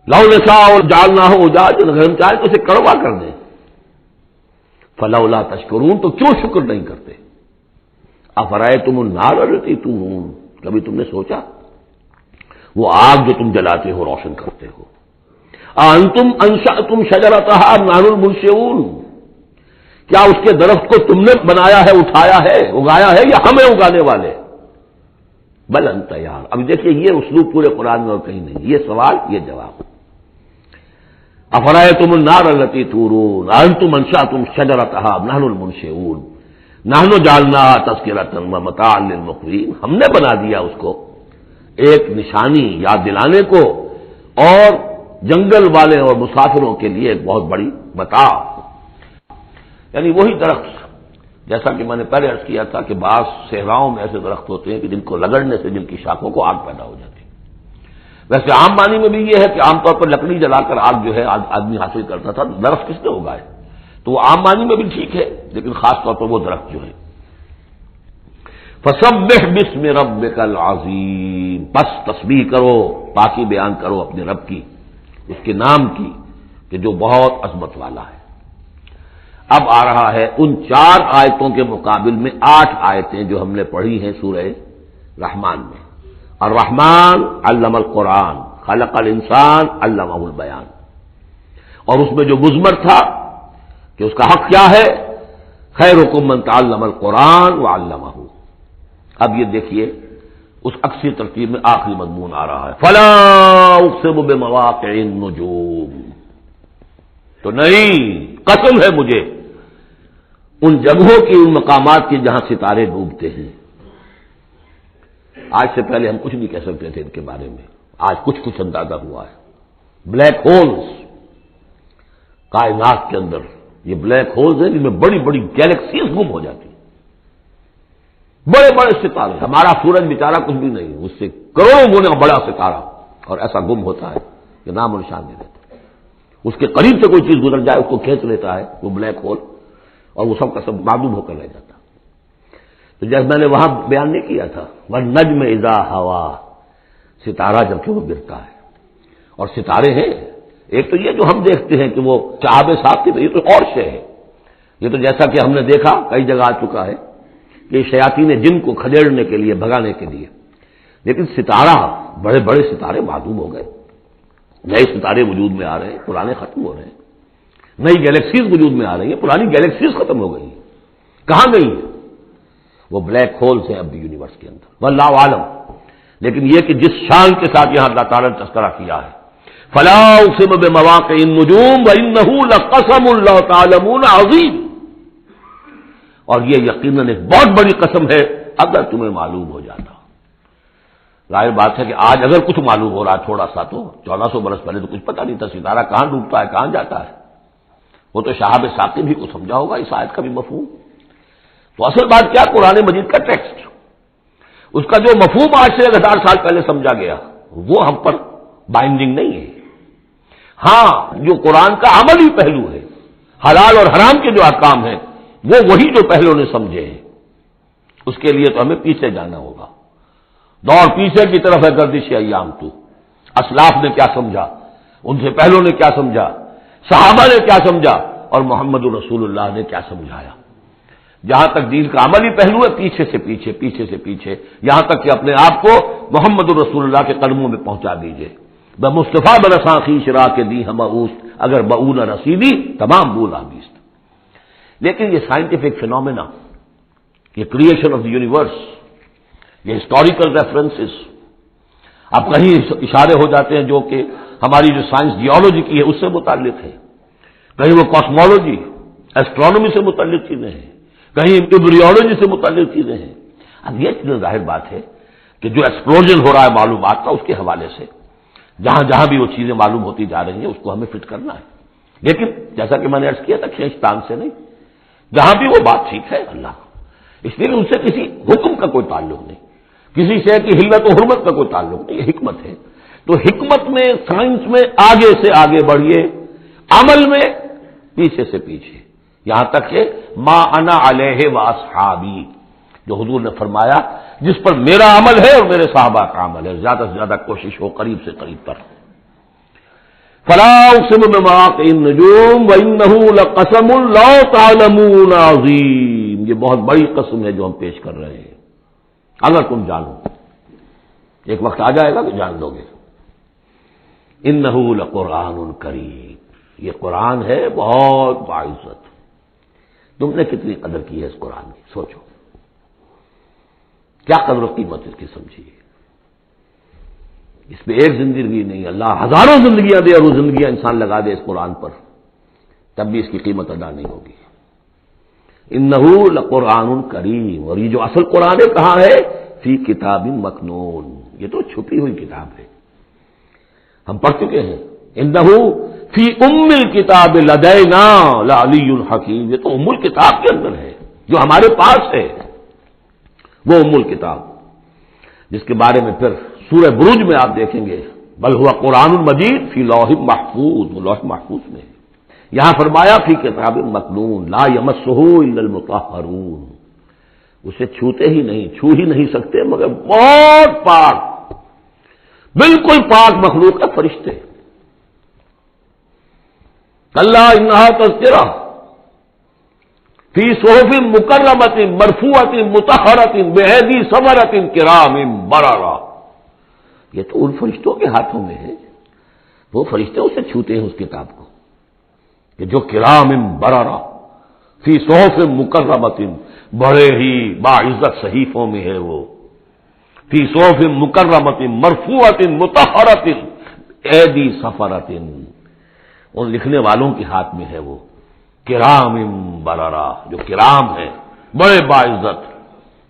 لو نشاء جعلناہ اجاجا، اگر ہم چاہیں تو اسے کڑوا کر دیں، فلولا تشکرون، تو کیوں شکر نہیں کرتے؟ افرأیتم النار التی تورون، کبھی تم نے سوچا وہ آگ جو تم جلاتے ہو، روشن کرتے ہو، انتم انشأتم شجرتها ام نحن المنشئون، کیا اس کے درخت کو تم نے بنایا ہے، اٹھایا ہے، اگایا ہے، یا ہمیں اگانے والے؟ بل انت یار، اب دیکھیے یہ اسلوب پورے قرآن میں اور کہیں نہیں، یہ سوال یہ جواب۔ افرأیتم النار التی تورون انتم انشأتم شجرتها ام نحن المنشئون نحن جعلناها تذکرۃ ومتاعا للمقوین، ہم نے بنا دیا اس کو ایک نشانی یاد دلانے کو، اور جنگل والے اور مسافروں کے لیے ایک بہت بڑی متاع، یعنی وہی درخت جیسا کہ میں نے پہلے عرض کیا تھا کہ بعض صحراؤں میں ایسے درخت ہوتے ہیں کہ جن کو رگڑنے سے جن کی شاخوں کو آگ پیدا ہو جاتی ہے۔ ویسے عام معنی میں بھی یہ ہے کہ عام طور پر لکڑی جلا کر آگ جو ہے آدمی حاصل کرتا تھا، درخت کس نے اگائے، تو وہ عام معنی میں بھی ٹھیک ہے، لیکن خاص طور پر وہ درخت جو ہے۔ فسبح باسم ربک العظیم، پس تسبیح کرو، پاکی بیان کرو اپنے رب کی، اس کے نام کی کہ جو بہت عظمت والا ہے۔ اب آ رہا ہے ان 4 آیتوں کے مقابل میں 8 آیتیں جو ہم نے پڑھی ہیں سورہ رحمان میں۔ الرحمن علم القرآن، خلق الانسان علمہ البیان، اور اس میں جو مضمر تھا کہ اس کا حق کیا ہے، خیرکم من تعلم القرآن وعلمہ۔ اب یہ دیکھیے اس اکثر ترتیب میں آخری مضمون آ رہا ہے، فلا اقسم بمواقع النجوم، تو نہیں، قسم ہے مجھے ان جگہوں کی، ان مقامات کی جہاں ستارے ڈوبتے ہیں۔ آج سے پہلے ہم کچھ نہیں کہہ سکتے تھے ان کے بارے میں، آج کچھ اندازہ ہوا ہے۔ بلیک ہولز کائنات کے اندر، یہ بلیک ہولز ہیں جن میں بڑی بڑی گیلیکسیز گم ہو جاتی ہیں، بڑے بڑے ستارے، ہمارا سورج بیچارہ کچھ بھی نہیں، اس سے کروڑوں گنا بڑا ستارہ، اور ایسا گم ہوتا ہے کہ نام و نشان نہیں رہتا، اس کے قریب سے کوئی چیز گزر جائے اس کو کھینچ لیتا ہے وہ بلیک ہول، اور وہ سب کا سب معدوم ہو کر رہ جاتا۔ تو جیسے میں نے وہاں بیان نہیں کیا تھا، والنجم اذا ہوا، ستارہ جب کہ وہ گرتا ہے، اور ستارے ہیں، ایک تو یہ جو ہم دیکھتے ہیں کہ وہ چاہب صاحب کی، یہ تو اور شے ہے، یہ تو جیسا کہ ہم نے دیکھا کئی جگہ آ چکا ہے کہ شیاطین جن کو کھدیڑنے کے لیے، بھگانے کے لیے، لیکن ستارہ، بڑے بڑے ستارے معدوم ہو گئے، نئے ستارے وجود میں آ رہے ہیں، پرانے ختم ہو رہے ہیں، نئی گیلیکسیز وجود میں آ رہی ہیں، پرانی گیلیکسیز ختم ہو گئی ہیں، کہاں گئی ہیں؟ وہ بلیک ہولز ہیں اب بھی یونیورس کے اندر، واللہ عالم۔ لیکن یہ کہ جس شان کے ساتھ یہاں اللہ تعالیٰ نے تذکرہ کیا ہے، فلا اقسم بمواقع النجوم وانہ لقسم لو تعلمون عظیم، اور یہ یقیناً ایک بہت بڑی قسم ہے اگر تمہیں معلوم ہو جاتا۔ ظاہر بات ہے کہ آج اگر کچھ معلوم ہو رہا ہے تھوڑا سا، تو 1400 برس پہلے تو کچھ پتہ نہیں تھا ستارہ کہاں ڈوبتا ہے، کہاں جاتا ہے، وہ تو شہاب ثاقب ہی کو سمجھا ہوگا اس آیت کا بھی مفہوم۔ تو اصل بات کیا، قرآن مجید کا ٹیکسٹ، اس کا جو مفہوم آج سے 1000 سال پہلے سمجھا گیا وہ ہم پر بائنڈنگ نہیں ہے۔ ہاں، جو قرآن کا عملی پہلو ہے، حلال اور حرام کے جو احکام ہیں، وہ وہی جو پہلو نے سمجھے ہیں، اس کے لیے تو ہمیں پیچھے جانا ہوگا، دور پیچھے کی طرف ہے، گردش ایام تو، اسلاف نے کیا سمجھا، ان سے پہلوں نے کیا سمجھا، صحابہ نے کیا سمجھا، اور محمد رسول اللہ نے کیا سمجھایا۔ جہاں تک دین کا عملی پہلو ہے، پیچھے سے پیچھے، یہاں تک کہ اپنے آپ کو محمد رسول اللہ کے قدموں میں پہنچا دیجئے۔ بمصطفیٰ برساں خیش را کے دی ہم اوست، اگر بؤن رسیدی تمام بولا بیست۔ لیکن یہ سائنٹیفک فینومینا، یہ کریشن آف دی یونیورس، یہ ہسٹوریکل ریفرنسز، اب کہیں اشارے ہو جاتے ہیں جو کہ ہماری جو سائنس جیولوجی کی ہے اس سے متعلق ہے، کہیں وہ کاسمولوجی، ایسٹرونومی سے متعلق چیزیں ہیں، کہیں ایمبریولوجی سے متعلق چیزیں ہیں۔ اب یہ چیزیں ظاہر بات ہے کہ جو ایکسپلوژن ہو رہا ہے معلومات کا، اس کے حوالے سے جہاں جہاں بھی وہ چیزیں معلوم ہوتی جا رہی ہیں اس کو ہمیں فٹ کرنا ہے. لیکن جیسا کہ میں نے عرض کیا تھا کھینچتان سے نہیں، جہاں بھی وہ بات ٹھیک ہے اللہ، اس لیے ان سے کسی حکم کا کوئی تعلق نہیں، کسی شے کی حلت و حرمت کا کوئی تعلق نہیں، یہ حکمت ہے. تو حکمت میں، سائنس میں آگے سے آگے بڑھیے، عمل میں پیچھے سے پیچھے، یہاں تک کہ ما انا علیہ واصحابی، جو حضور نے فرمایا جس پر میرا عمل ہے اور میرے صحابہ کا عمل ہے، زیادہ سے زیادہ کوشش ہو قریب سے قریب پر. فلا اقسم بمواقع النجوم وانه لقسم لو تعلمون عظیم، یہ بہت بڑی قسم ہے جو ہم پیش کر رہے ہیں، اگر تم جانو. ایک وقت آ جائے گا کہ جان لو گے. انه لقرآن کریم، یہ قرآن ہے بہت باعزت. تم نے کتنی قدر کی ہے اس قرآن کی، سوچو کیا قدر و قیمت اس کی سمجھیے. اس پہ ایک زندگی نہیں، اللہ ہزاروں زندگیاں دے اور وہ زندگیاں انسان لگا دے اس قرآن پر، تب بھی اس کی قیمت ادا نہیں ہوگی. انہ لقرآن کریم، اور یہ جو اصل قرآن ہے کہاں ہے؟ فی کتاب مکنون، یہ تو چھپی ہوئی کتاب ہے، ہم پڑھ چکے ہیں. انہ فی ام الکتاب لدینا لعلی الحکیم، یہ تو ام الکتاب کے اندر ہے جو ہمارے پاس ہے، وہ ام الکتاب جس کے بارے میں پھر سورہ بروج میں آپ دیکھیں گے بل ہوا قرآن مجید فی لوح محفوظ، وہ لوح محفوظ میں ہے. یہاں فرمایا فی کتاب مکنون لا یمسہ الا المطہرون، اسے چھوتے ہی نہیں، چھو ہی نہیں سکتے مگر بہت پاک، بالکل پاک مخلوق ہے، فرشتے. کلا انہا تذکرہ فی صحف مکرمۃ مرفوعۃ مطہرۃ بایدی سفرۃ کرام بررہ، یہ تو ان فرشتوں کے ہاتھوں میں ہے، وہ فرشتے اسے چھوتے ہیں اس کتاب کو، کہ جو کرام بررہ فی صحف مکرمۃ، بڑے ہی باعزت صحیفوں میں ہے وہ، فی صحف مکرمۃ مرفوعۃ مطہرۃ ایدی سفرۃ، ان لکھنے والوں کے ہاتھ میں ہے وہ، کرام بررہ، جو کرام ہے بڑے باعزت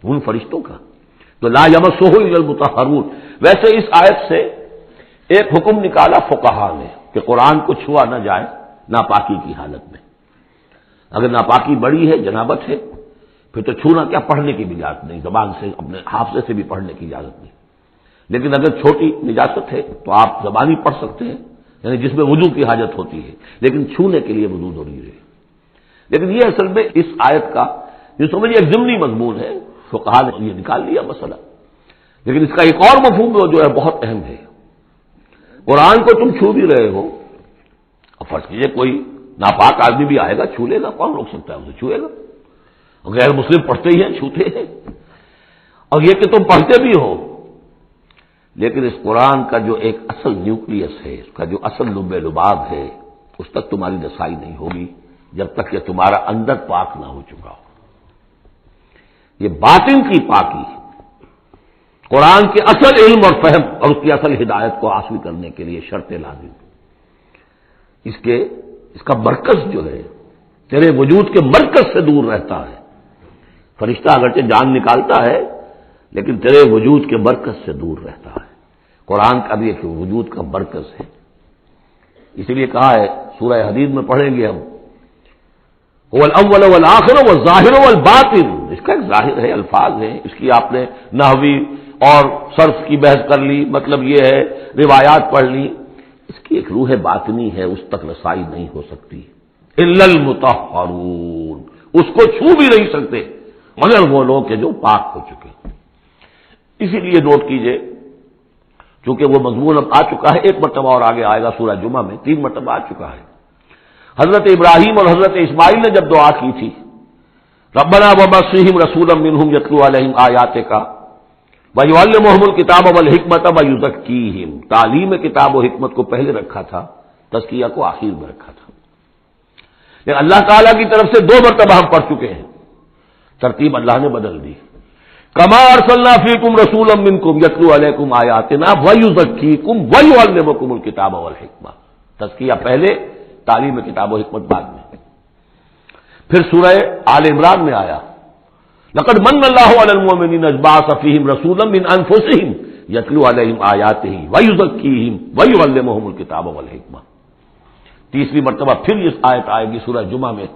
ان فرشتوں کا. تو لا یمسہ الا المطہرون. ویسے اس آیت سے ایک حکم نکالا فقہا نے کہ قرآن کو چھوا نہ جائے ناپاکی کی حالت میں. اگر ناپاکی بڑی ہے، جنابت ہے، پھر تو چھونا کیا، پڑھنے کی بھی اجازت نہیں، زبان سے اپنے حافظے سے بھی پڑھنے کی اجازت نہیں. لیکن اگر چھوٹی نجاست ہے تو آپ زبانی پڑھ سکتے ہیں، یعنی جس میں وضو کی حاجت ہوتی ہے، لیکن چھونے کے لیے وضو ضروری ہے. لیکن یہ اصل میں اس آیت کا جو سمجھیے ایک ضمنی مضمون ہے، فقہا نے یہ نکال لیا مسئلہ. لیکن اس کا ایک اور مفہوم جو ہے بہت اہم ہے. قرآن کو تم چھو بھی رہے ہو، اور فرض کیجئے کوئی ناپاک آدمی بھی آئے گا چھو لے گا، کون روک سکتا ہے اسے چھوئے گا. غیر مسلم پڑھتے ہی ہیں، چھوتے ہیں. اور یہ کہ تم پڑھتے بھی ہو، لیکن اس قرآن کا جو ایک اصل نیوکلیس ہے، اس کا جو اصل لب لباب ہے، اس تک تمہاری رسائی نہیں ہوگی جب تک کہ تمہارا اندر پاک نہ ہو چکا ہو. یہ باطن کی پاکی قرآن کے اصل علم اور فہم اور اس کی اصل ہدایت کو حاصل کرنے کے لیے شرط لازم. اس کا مرکز جو ہے تیرے وجود کے مرکز سے دور رہتا ہے. فرشتہ اگرچہ جان نکالتا ہے لیکن تیرے وجود کے مرکز سے دور رہتا ہے. قرآن کا بھی ایک وجود کا مرکز ہے. اسی لیے کہا ہے سورہ حدید میں پڑھیں گے ہم، هو الاول والآخر والظاہر والباطن. اس کا ایک ظاہر ہے، الفاظ ہیں، اس کی آپ نے نحوی اور صرف کی بحث کر لی، مطلب یہ ہے روایات پڑھ لی. اس کی ایک روح باطنی ہے، اس تک رسائی نہیں ہو سکتی. الا المطہرون، اس کو چھو بھی نہیں سکتے مگر وہ لوگ کہ جو پاک ہو چکے. اسی لیے نوٹ کیجئے، چونکہ وہ مضمون اب آ چکا ہے، ایک مرتبہ اور آگے آئے گا سورہ جمعہ میں، 3 مرتبہ آ چکا ہے. حضرت ابراہیم اور حضرت اسماعیل نے جب دعا کی تھی ربنا وبعث رسولا منہم یتلو علیہم آیاتک ویعلمہم الکتاب والحکمۃ ویزکیہم، تعلیم کتاب و حکمت کو پہلے رکھا تھا، تزکیہ کو آخر میں رکھا تھا. لیکن اللہ تعالیٰ کی طرف سے 2 مرتبہ ہم پڑھ چکے ہیں، ترتیب اللہ نے بدل دی. کما ارسلنا فیکم رسولا منکم یتلو علیکم آیاتنا ویزکیکم ویعلمکم الکتاب والحکمہ. تزکیہ پہلے، تعلیم کتاب و حکمت بعد میں. پھر سورہ آل عمران میں آیا لقد من اللہ علی المؤمنین اذ بعث فیہم رسولا من انفسہم یتلو علیہم آیاتہ ویزکیہم ویعلمہم الکتاب والحکمہ. تیسری مرتبہ پھر یہ آیت آئے گی سورہ جمعہ میں،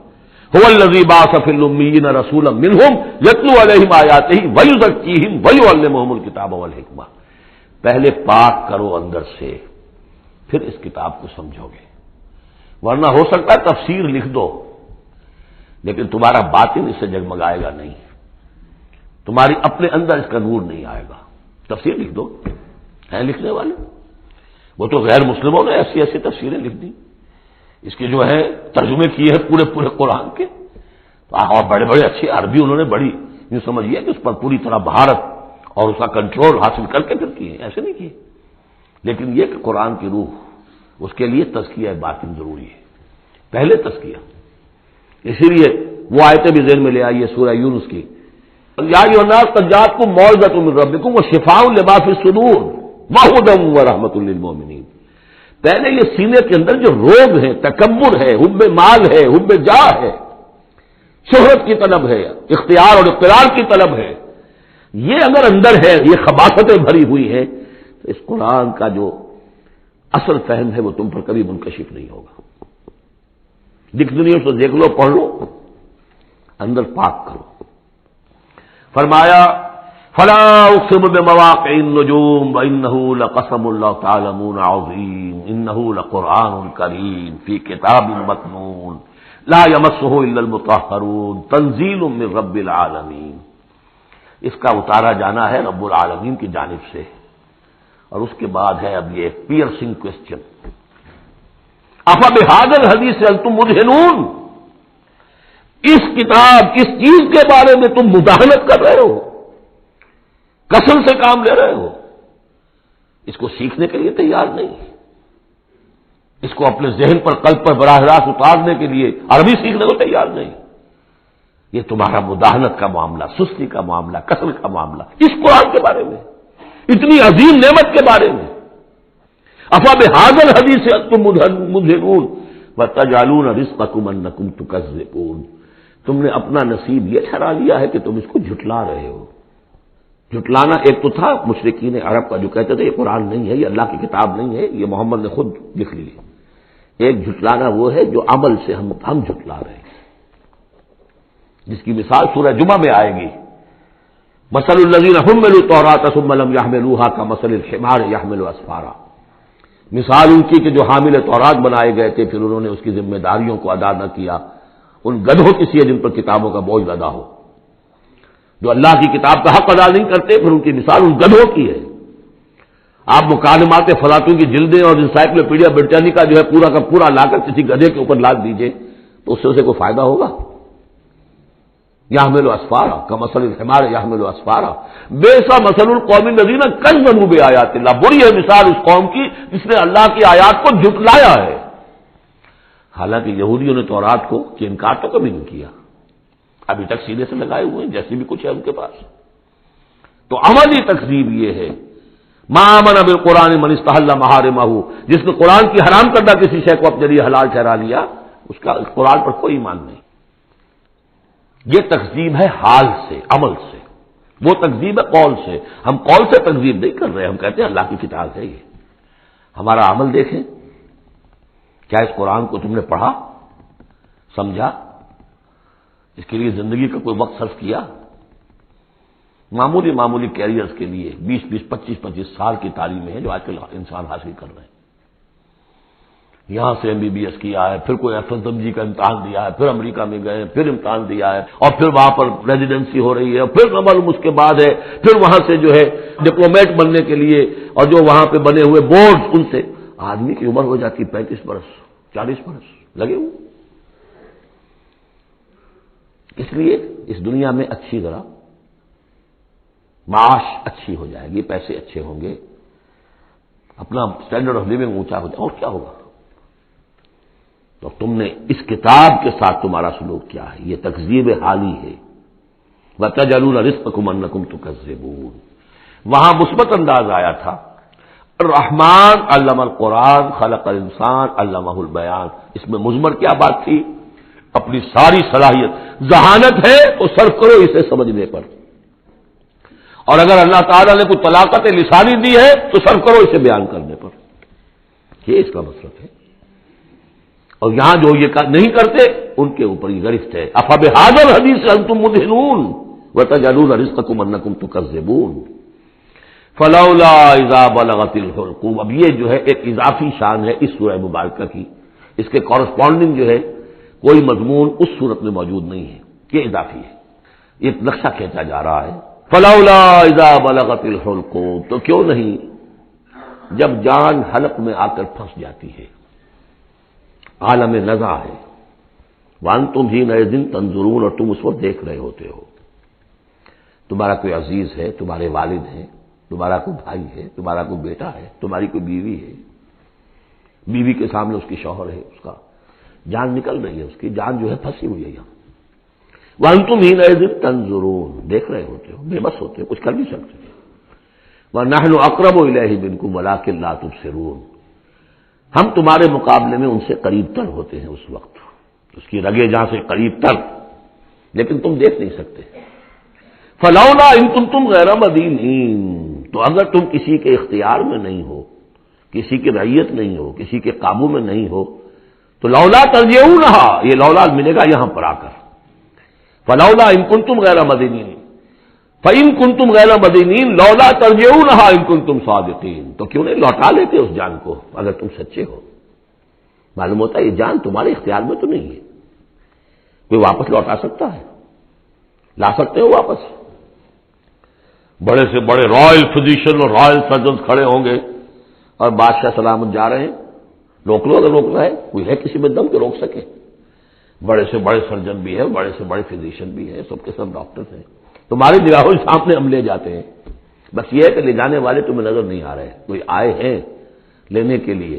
هو الذی بعث فی الامیین رسولا منہم یتلو علیہم آیاتہ ویزکیہم ویعلمہم الکتاب والحکمہ. پہلے پاک کرو اندر سے، پھر اس کتاب کو سمجھو گے. ورنہ ہو سکتا ہے تفسیر لکھ دو لیکن تمہارا باطن اس سے جگمگائے گا نہیں، تمہاری اپنے اندر اس کا نور نہیں آئے گا. تفسیر لکھ دو، ہیں لکھنے والے، وہ تو غیر مسلموں نے ایسی ایسی تفسیریں لکھ دی، اس کے جو ہے ترجمے کیے ہیں پورے پورے قرآن کے، اور بڑے بڑے اچھی عربی انہوں نے بڑی یوں سمجھیے کہ اس پر پوری طرح بہارت اور اس کا کنٹرول حاصل کر کے پھر کیے، ایسے نہیں کیے. لیکن یہ کہ قرآن کی روح، اس کے لیے تزکیہ باطن ضروری ہے، پہلے تزکیہ. اسی لیے وہ آیتیں بھی ذہن میں لے آئیے سورہ یونس کی، یا ایھا الناس قد جاءتکم موعظۃ من ربکم وشفاء لما فی الصدور وہدی ورحمۃ للمؤمنین. پہلے یہ سینے کے اندر جو روگ ہے، تکبر ہے، حب مال ہے، حب جاہ ہے، شہرت کی طلب ہے، اختیار اور اقتدار کی طلب ہے، یہ اگر اندر ہے، یہ خباثتیں بھری ہوئی ہیں، تو اس قرآن کا جو اصل فہم ہے وہ تم پر کبھی منکشف نہیں ہوگا. ڈکشنری سے دیکھ لو، پڑھ لو، اندر پاک کرو. فرمایا فلا اقسم بمواقع النجوم وانه لقسم لو تعلمون عظیم انه لقرآن کریم فی کتاب مکنون لا یمسہ الا المطہرون تنزیل من رب العالمین. اس کا اتارا جانا ہے رب العالمین کی جانب سے. اور اس کے بعد ہے اب یہ پیئرسنگ کوسچن، افبہذا الحدیث انتم مدہنون، اس کتاب، اس چیز کے بارے میں تم مداہنت کر رہے ہو، کسل سے کام لے رہے ہو، اس کو سیکھنے کے لیے تیار نہیں، اس کو اپنے ذہن پر، قلب پر براہ راست اتارنے کے لیے عربی سیکھنے کو تیار نہیں. یہ تمہارا مداہنت کا معاملہ، سستی کا معاملہ، کسل کا معاملہ، اس قرآن کے بارے میں، اتنی عظیم نعمت کے بارے میں. افبہذا الحدیث انتم مدہنون وتجعلون رزقکم انکم تکذبون. تم نے اپنا نصیب یہ ٹھہرا لیا ہے کہ تم اس کو جھٹلا رہے ہو. جھٹلانا ایک تو تھا مشرکین عرب کا جو کہتے تھے یہ قرآن نہیں ہے، یہ اللہ کی کتاب نہیں ہے، یہ محمد نے خود لکھ لی. ایک جھٹلانا وہ ہے جو عمل سے ہم جھٹلا رہے ہیں، جس کی مثال سورہ جمعہ میں آئے گی. مثل الذین حملوا التوراۃ ثم لم يحملوها كمثل الحمار يحمل اسفارا. مثال ان کی کہ جو حامل تورات بنائے گئے تھے پھر انہوں نے اس کی ذمہ داریوں کو ادا نہ کیا، ان گدھوں کی سی جن پر کتابوں کا بوجھ لدا ہو، جو اللہ کی کتاب کا حق ادا نہیں کرتے، پھر ان کی مثال ان گدھوں کی ہے. آپ مکالمات فلاطوں کی جلدیں اور انسائکلوپیڈیا برٹانیکا جو ہے پورا کا پورا لا کر کسی گدھے کے اوپر لاد دیجئے تو اس سے اسے کوئی فائدہ ہوگا؟ یحمل اسفارا کمثل الحمار یحمل اسفارا بئس مثل القوم الذین کذبوا بآیات اللہ. بری ہے مثال اس قوم کی جس نے اللہ کی آیات کو جھٹلایا ہے. حالانکہ یہودیوں نے تورات کو کہ انکار تو کبھی نہیں کیا، ابھی تک سینے سے لگائے ہوئے ہیں جیسی بھی کچھ ہے ان کے پاس. تو عملی تکذیب یہ ہے، ما آمن بالقرآن من استحل محارمہ، جس نے قرآن کی حرام کردہ کسی شے کو اپنے لیے حلال ٹھہرا لیا، اس کا قرآن پر کوئی ایمان نہیں. یہ تکذیب ہے حال سے، عمل سے. وہ تکذیب ہے قول سے. ہم قول سے تکذیب نہیں کر رہے، ہم کہتے ہیں اللہ کی کتاب ہے یہ. ہمارا عمل دیکھیں، کیا اس قرآن کو تم نے پڑھا، سمجھا، اس کے لیے زندگی کا کوئی وقت صرف کیا؟ معمولی کیریئرز کے لیے 20 25 سال کی تعلیمیں ہیں جو آج کل انسان حاصل کر رہے ہیں. یہاں سے MBBS کیا ہے، پھر کوئی FSMG کا امتحان دیا ہے، پھر امریکہ میں گئے، پھر امتحان دیا ہے، اور پھر وہاں پر ریزیڈنسی ہو رہی ہے، پھر معلوم اس کے بعد ہے، پھر وہاں سے جو ہے ڈپلومیٹ بننے کے لیے، اور جو وہاں پہ بنے ہوئے بورڈ، ان سے آدمی کی عمر ہو جاتی 35 برس 40 برس لگے ہوئے. اس لیے اس دنیا میں اچھی طرح معاش اچھی ہو جائے گی، پیسے اچھے ہوں گے، اپنا سٹینڈرڈ آف لیونگ اونچا ہو جائے، اور کیا ہوگا؟ تو تم نے اس کتاب کے ساتھ تمہارا سلوک کیا ہے، یہ تکذیب حالی ہے. وَتَجْعَلُونَ رِزْقَكُمْ أَنَّكُمْ تُكَذِّبُونَ. وہاں مثبت انداز آیا تھا، الرحمن علم القرآن خلق الانسان علمہ البیان. اس میں مضمر کیا بات تھی؟ اپنی ساری صلاحیت، ذہانت ہے تو صرف کرو اسے سمجھنے پر، اور اگر اللہ تعالیٰ نے کوئی طلاقت لسانی دی ہے تو صرف کرو اسے بیان کرنے پر. یہ اس کا مطلب ہے. اور یہاں جو یہ نہیں کرتے ان کے اوپر یہ گرفت ہے. افبہذا الحدیث انتم مدہنون وتجعلون رزقکم انکم تکذبون فلولا اذا بلغت الحلقوم. اب یہ جو ہے ایک اضافی شان ہے اس سورہ مبارکہ کی، اس کے کورسپونڈنگ جو ہے کوئی مضمون اس صورت میں موجود نہیں ہے، یہ اضافی ہے، یہ نقشہ کھینچا جا رہا ہے. فلولا اذا بلغت الحلقوم، تو کیوں نہیں جب جان حلق میں آ کر پھنس جاتی ہے، عالم نزع ہے، وانتم حینئذ تنظرون، اور تم اس وقت دیکھ رہے ہوتے ہو، تمہارا کوئی عزیز ہے، تمہارے والد ہیں، تمہارا کوئی بھائی ہے، تمہارا کوئی بیٹا ہے، تمہاری کوئی بیوی ہے، بیوی کے سامنے اس کی شوہر ہے، اس کا جان نکل رہی ہے، اس کی جان جو ہے پھنسی ہوئی ہے یہاں. وانتم حینئذ تنظرون، دیکھ رہے ہوتے ہو، بے بس ہوتے ہو، کچھ کر نہیں سکتے. وَنَحْنُ أَقْرَبُ إِلَيْهِ مِنْكُمْ وَلَٰكِن لَّا تُبْصِرُونَ، ہم تمہارے مقابلے میں ان سے قریب تر ہوتے ہیں اس وقت، اس کی رگے جہاں سے قریب تر، لیکن تم دیکھ نہیں سکتے. فَلَوْلَا إِن كُنتُمْ غَيْرَ مَدِينِينَ، تو اگر تم کسی کے اختیار میں نہیں ہو، کسی کی رعیت نہیں ہو، کسی کے قابو میں نہیں ہو، تو لولا ترجعونہا، یہ لولا ملے گا یہاں پر آ کر. فلولا ان کنتم غیر مدینین، فإن کنتم غیر مدینین لولا ترجعونہا ان کنتم صادقین، تو کیوں نہیں لوٹا لیتے اس جان کو اگر تم سچے ہو. معلوم ہوتا ہے یہ جان تمہارے اختیار میں تو نہیں ہے، کوئی واپس لوٹا سکتا ہے؟ لا سکتے ہو واپس؟ بڑے سے بڑے رائل فزیشین اور رائل سرجنز کھڑے ہوں گے اور بادشاہ سلامت جا رہے ہیں، روک لو اگر روکنا ہے، کوئی ہے کسی میں دم کے روک سکے؟ بڑے سے بڑے سرجن بھی ہے، بڑے سے بڑے فزیشین بھی ہے، سب کے سب ڈاکٹرز ہیں، تمہاری نگاہوں کے سامنے ہم لے جاتے ہیں، بس یہ ہے کہ لے جانے والے تمہیں نظر نہیں آ رہے، کوئی آئے ہیں لینے کے لیے.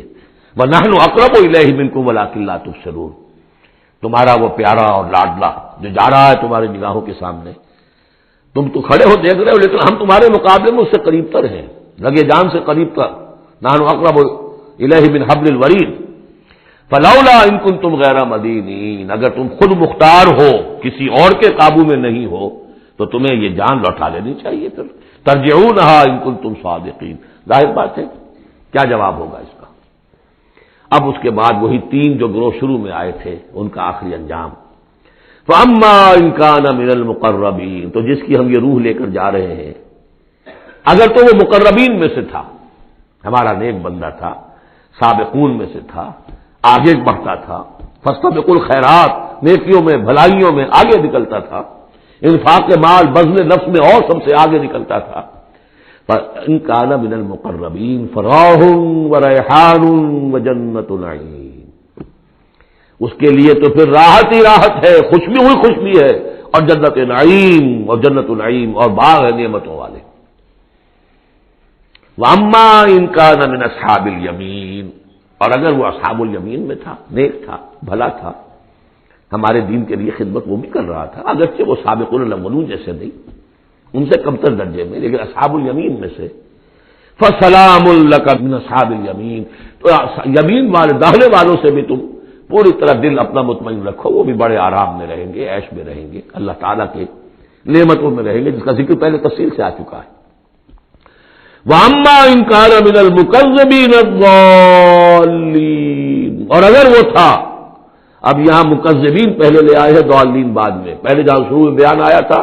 وَنَحْنُ أَقْرَبُ إِلَيْهِ مِنْكُمْ وَلَٰكِن لَّا تُبْصِرُونَ، تمہارا وہ پیارا اور لاڈلا جو جا رہا ہے تمہاری نگاہوں کے سامنے، تم تو کھڑے ہو دیکھ رہے ہو، لیکن ہم تمہارے مقابلے میں اس سے قریب تر ہیں، لگے جان سے قریب تر. نحن اقرب الیہ من حبل الورید فلولا ان کنتم غیر مدینین، اگر تم خود مختار ہو، کسی اور کے قابو میں نہیں ہو، تو تمہیں یہ جان لوٹا لینی چاہیے. پھر ترجعونہا ان کنتم صادقین، ظاہر بات ہے کیا جواب ہوگا اس کا. اب اس کے بعد وہی تین جو گروہ شروع میں آئے تھے ان کا آخری انجام. فَأَمَّا إِن كَانَ مِنَ الْمُقَرَّبِينَ، تو جس کی ہم یہ روح لے کر جا رہے ہیں، اگر تو وہ مقربین میں سے تھا، ہمارا نیک بندہ تھا، سابقون میں سے تھا، آگے بڑھتا تھا، فاستبقوا الخیرات، نیکیوں میں بھلائیوں میں آگے نکلتا تھا، انفاق مال بذل نفس میں اور سب سے آگے نکلتا تھا. فَإِن كَانَ مِنَ الْمُقَرَّبِينَ فَرَاحٌ وَرَيْحَانٌ وَجَنَّتُ نَعِيمٍ، اس کے لیے تو پھر راحت ہی راحت ہے، خوشبی ہوئی خوشبی ہے، اور جنت نعیم، اور جنت النعیم اور باغ ہے نعمتوں والے. وَأَمَّا إِن كَانَ مِنْ أَصْحَابِ الْيَمِينِ، اور اگر وہ اصحاب الیمین میں تھا، نیک تھا، بھلا تھا، ہمارے دین کے لیے خدمت وہ بھی کر رہا تھا، اگرچہ وہ سابقون الاولون جیسے نہیں، ان سے کمتر درجے میں، لیکن اصحاب الیمین میں سے. فَسَلَامٌ لَّكَ مِنْ أَصْحَابِ الْيَمِينِ، تو یمین والے داہنے والوں سے بھی تم پوری طرح دل اپنا مطمئن رکھو، وہ بھی بڑے آرام میں رہیں گے، عیش میں رہیں گے، اللہ تعالیٰ کے نعمتوں میں رہیں گے، جس کا ذکر پہلے تفصیل سے آ چکا ہے. وَأَمَّا إِن كَانَ مِنَ الْمُكَذِّبِينَ الضَّالِّينَ، اور اگر وہ تھا، اب یہاں مکذبین پہلے لے آئے ہیں، ضالین بعد میں. پہلے جہاں شروع میں بیان آیا تھا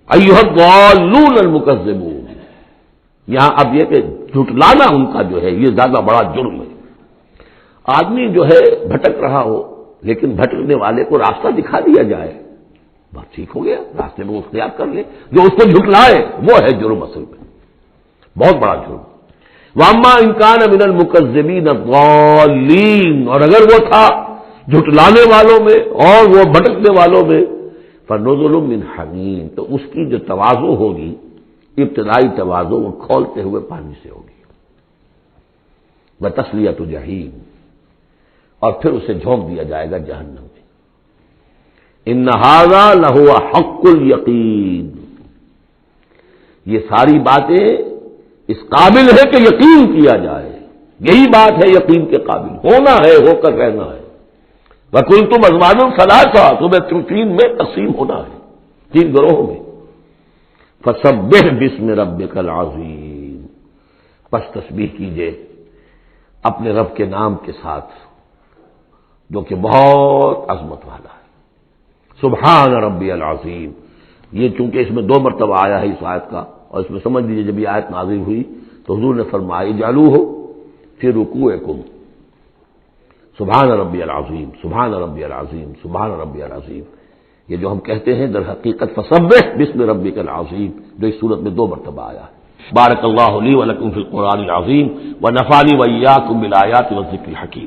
ایھا الضالون المکذبون، یہاں اب یہ کہ جھٹلانا ان کا جو ہے یہ زیادہ بڑا جرم ہے. آدمی جو ہے بھٹک رہا ہو، لیکن بھٹکنے والے کو راستہ دکھا دیا جائے، بات ٹھیک ہو گیا، راستے میں اختیار کر لے. جو اس کو جھٹلائے وہ ہے جرم، اصل میں بہت بڑا جرم. وَأَمَّا إِن كَانَ مِنَ الْمُكَذِّبِينَ الضَّالِّينَ، اور اگر وہ تھا جھٹلانے والوں میں اور وہ بھٹکنے والوں میں، فَنُزُلٌ مِّنْ حَمِيمٍ، تو اس کی جو تواضع ہوگی، ابتدائی تواضع، وہ کھولتے ہوئے پانی سے ہوگی. وَتَصْلِيَةُ جَحِيمٍ، اور پھر اسے جھونک دیا جائے گا جہنم میں. إِنَّ هَذَا لَهُوَ حَقُّ الْيَقِينِ، یہ ساری باتیں اس قابل ہے کہ یقین کیا جائے، یہی بات ہے یقین کے قابل، ہونا ہے، ہو کر رہنا ہے. وَكُنْتُمْ أَزْوَاجًا ثَلَاثًا، تمہیں تین میں تقسیم ہونا ہے، تین گروہوں میں۔ فَسَبِّحْ بِاسْمِ رَبِّكَ الْعَظِيمِ، پس تسبیح کیجئے اپنے رب کے نام کے ساتھ جو کہ بہت عظمت والا ہے۔ سبحان ربی العظیم، یہ چونکہ اس میں دو مرتبہ آیا ہے اس آیت کا، اور اس میں سمجھ لیجیے جب یہ آیت نازل ہوئی تو حضور نے فرمایا اجعلوہ فی رکوعکم، سبحان ربی العظیم، سبحان ربی العظیم، سبحان ربی العظیم، یہ جو ہم کہتے ہیں در حقیقت فسبح باسم ربک العظیم، جو اس صورت میں دو مرتبہ آیا ہے۔ بارک اللہ لی ولکم فی القرآن العظیم ونفعنی وإیاکم بالآیات والذکر الحکیم۔